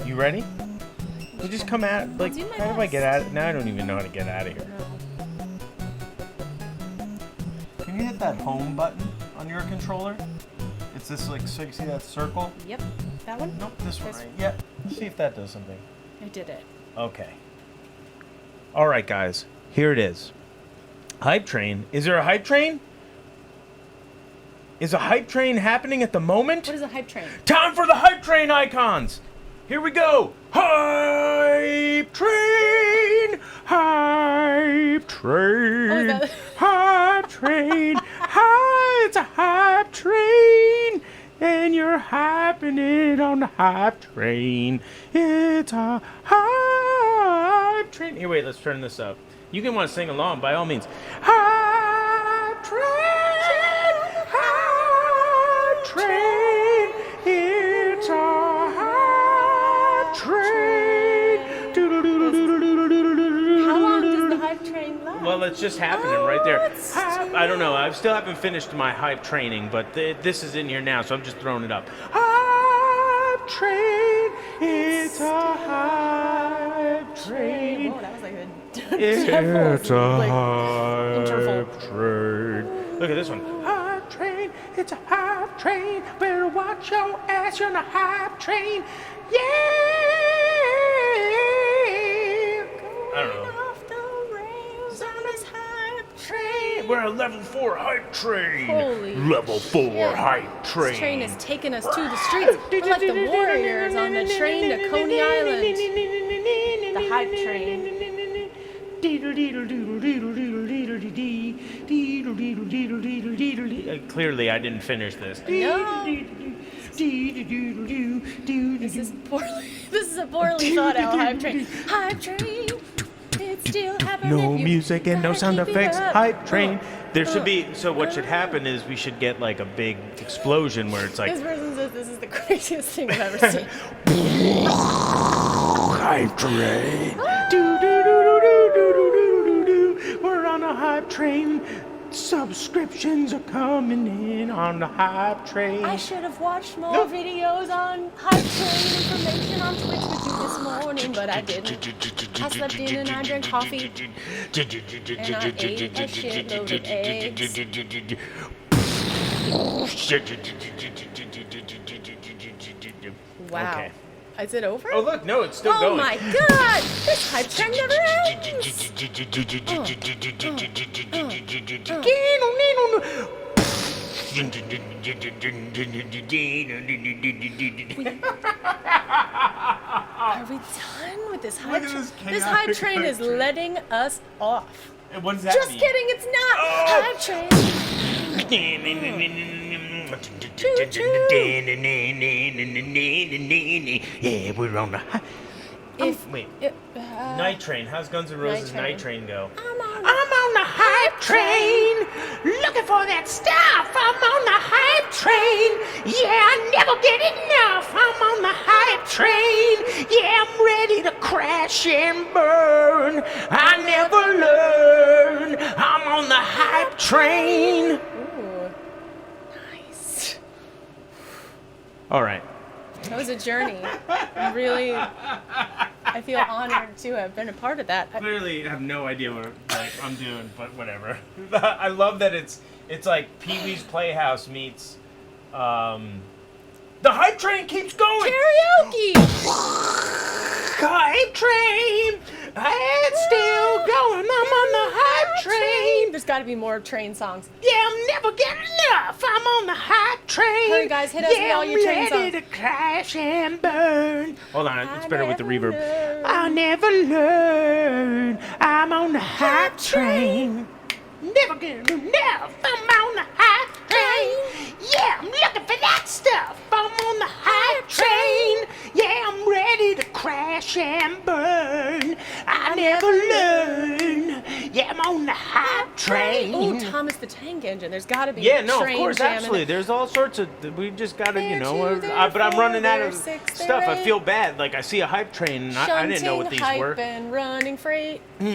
You ready? We just come out. Like, how do I get out? Now I don't even know how to get out of here. Can you hit that home button on your controller? It's this like, so you see that circle? Yep. That one? Nope, this one. Right? Yep. See if that does something. I did it. Okay. All right, guys. Here it is. Hype train. Is there a hype train? Is a hype train happening at the moment? What is a hype train? Time for the hype train icons. Here we go. Hype train. Hype train. Oh, is that... Hype train. Hi, it's a hype train. And you're hyping it on the hype train. It's a hype train. Here, wait, let's turn this up. You can want to sing along, by all means. Hype train. Hype train. It's a hype train. How long does the hype train last? Well, it's just happening right there. I don't know. I still haven't finished my hype training, but this is in here now, so I'm just throwing it up. Hype train. It's a hype train. Whoa, that was like a It's a like, hype train. Look at this one. Hype train. It's a hype train. Better watch your ass. You're on a hype train. Yeah. I don't know. We're a level 4 hype train. Holy level 4 shit. Hype train. This train has taken us to the streets. We're like the warriors on the train to Coney Island. The hype train. Clearly, I didn't finish this. No. This is a poorly thought out hype train. Hype train. It's still happening. No music and no sound effects. Hype train. There should be. So what should happen is we should get like a big explosion where it's like. This person says this is the craziest thing I've ever seen. Hype train. We're on a hype train. Subscriptions are coming in on the hype train. I should have watched more videos on hype train information on Twitch with you this morning, but I didn't. I slept in and I drank coffee. And I ate a shitload of eggs. Wow. Okay. Is it over? Oh look, no, it's still oh going. Oh my god! This hype train never ends! Are we done with this hype train? This hype train is letting us off. And what does that Just mean? kidding, it's not! Oh. Hype train! Yeah, we're on the high. Wait. If, Night Train. How's Guns N' Roses Night Train go? I'm on the hype train, looking for that stuff. I'm on the hype train. Yeah, I never get enough. I'm on the hype train. Yeah, I'm ready to crash and burn. I never learn. I'm on the hype train. Ooh, nice. All right. That was a journey. I feel honored to have been a part of that. Clearly have no idea what I'm doing, but whatever. I love that it's like Pee-wee's Playhouse meets the hype train keeps going. Karaoke. Hype train, it's still going. I'm on the hype train. There's got to be more train songs. Yeah, I'm never getting enough. I'm on the hype train. Hurry, guys, hit us with all your train songs. I'm ready to crash and burn. Hold on, it's better with the reverb. Learn. I'll never learn. I'm on the hype train. Never getting enough. I'm on the hype train. Yeah, I'm looking for that stuff. I'm on the hype train. Yeah, I'm ready to crash and burn. I never learn. Yeah, I'm on the hype train. Oh, Thomas the Tank Engine. There's got to be Yeah, no, of train course, jamming. absolutely. There's all sorts of. We just gotta, There know. two, there But I'm four, running out there of six, there stuff. I eight. feel bad. Like I see a hype train, and I didn't know what these Shunting, were. hype, and running freight. What?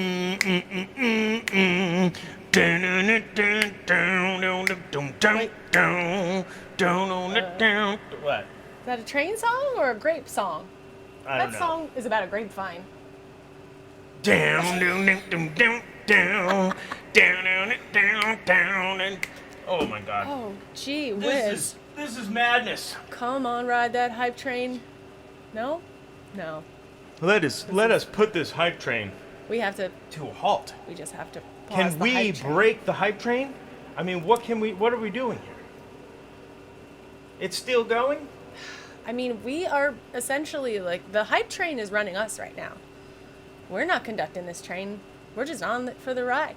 Is that a train song or a grape song? I don't That know. song is about a grapevine. Down, down, down, down, down, down, down, down, down, and oh my God. Oh, gee whiz. This is madness. Come on, ride that hype train. No? No. Let us put this hype train We have to, to a halt. we just have to pause Can the we hype train. break the hype train? I mean, what are we doing here? It's still going? I mean, we are essentially like, the hype train is running us right now. We're not conducting this train. We're just on for the ride.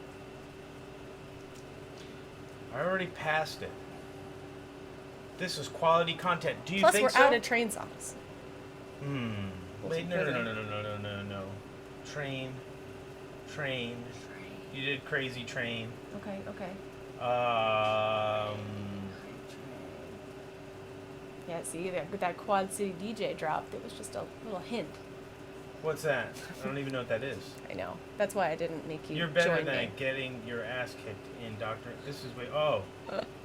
I already passed it. This is quality content. Do you Plus, think we're so? out of train songs. Wait, no. Train. You did Crazy Train. Okay. Yeah, see, that Quad City DJ dropped. It was just a little hint. What's that? I don't even know what that is. I know. That's why I didn't make you You're better join than me. getting your ass kicked in Doctor. This is way. Oh,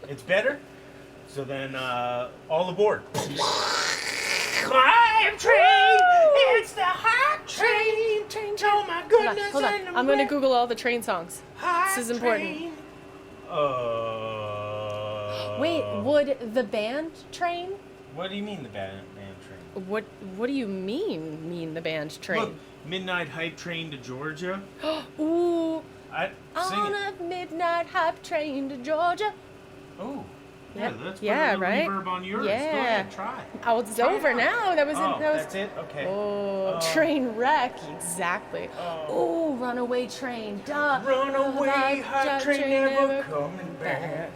it's better. So then, all aboard. Hype train. It's the hype train. Oh my goodness. Hold on. I'm going to Google all the train songs. Hype This is important. train. Wait, would the band train? What do you mean the band train? What do you mean the band train? Look, midnight hype train to Georgia. Ooh, Sing on it. a midnight hype train to Georgia. Oh. Yep. Yeah, let's put Yeah, a little right? reverb on yours. Yeah. Go ahead, try. Oh, it's Try over it. now. That was Oh, that was that's it? Okay. Oh, train wreck. Exactly. Oh, runaway train. Duh. Runaway hype train never coming back.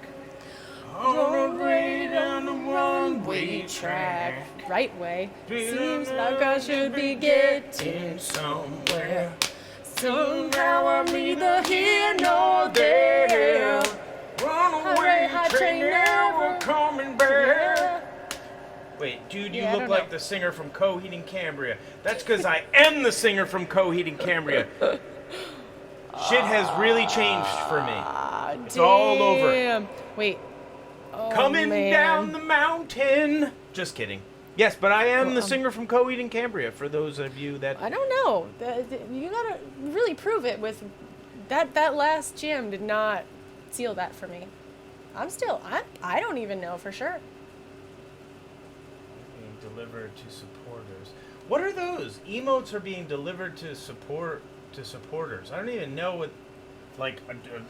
On the way down the one-way track. Right way. Seems like I should be getting somewhere. somehow. I'm neither here nor there. Runaway Hype train train never never coming back. Wait, dude, you Yeah, I look don't like know. the singer from Coheed and Cambria. That's because I am the singer from Coheed and Cambria. Shit has really changed for me. It's all over. Damn. Wait. Oh, Coming man. down the mountain. Just kidding. Yes, but I am the singer from Coheed and Cambria, for those of you that... I don't know. You gotta really prove it with that. That last jam did not seal that for me. I don't even know for sure. Being delivered to supporters. What are those? Emotes are being delivered to supporters. I don't even know what... Like,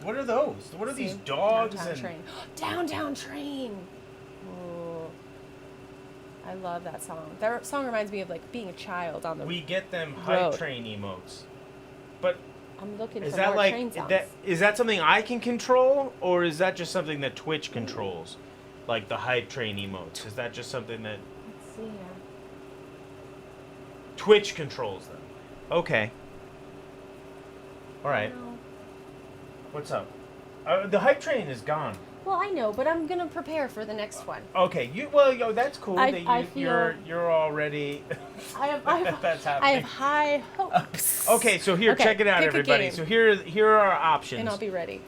what are those? What are these dogs Downtown and... Train. Downtown Train. Oh, I love that song. That song reminds me of like being a child on the. We get them hype road. train emotes. But I'm looking is for that more like... train songs. Is that something I can control? Or is that just something that Twitch controls? Like the hype train emotes. Is that just something that Let's see here. Twitch controls them? Okay. All right. No. What's up? The hype train is gone. Well, I know, but I'm gonna prepare for the next one. Okay, that's cool. I that feel- you're already. I have That's I happening. have high hopes. Okay, so here, Okay, check it out, pick a everybody. game. So here are our options. And I'll be ready.